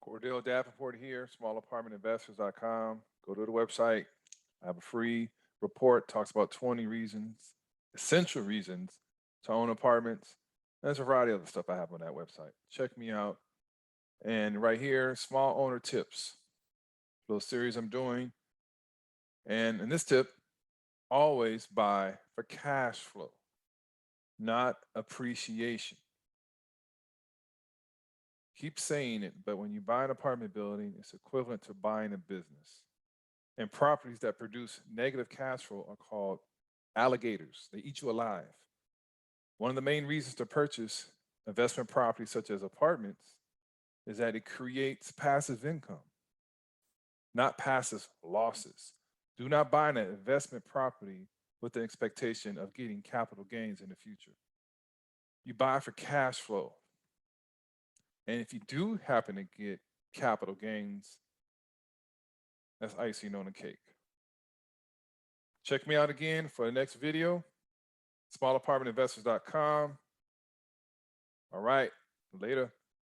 Cordell Davenport here, smallapartmentinvestors.com. Go to the website. I have a free report, talks about 20 reasons, essential reasons to own apartments. There's a variety of other stuff I have on that website. Check me out. And right here, small owner tips, little series I'm doing. And in this tip, always buy for cash flow, not appreciation. Keep saying it, but when you buy an apartment building, it's equivalent to buying a business. And properties that produce negative cash flow are called alligators. They eat you alive. One of the main reasons to purchase investment properties such as apartments is that it creates passive income, not passive losses. Do not buy an investment property with the expectation of getting capital gains in the future. You buy for cash flow. And if you do happen to get capital gains, that's icing on the cake. Check me out again for the next video, smallapartmentinvestors.com. All right, later.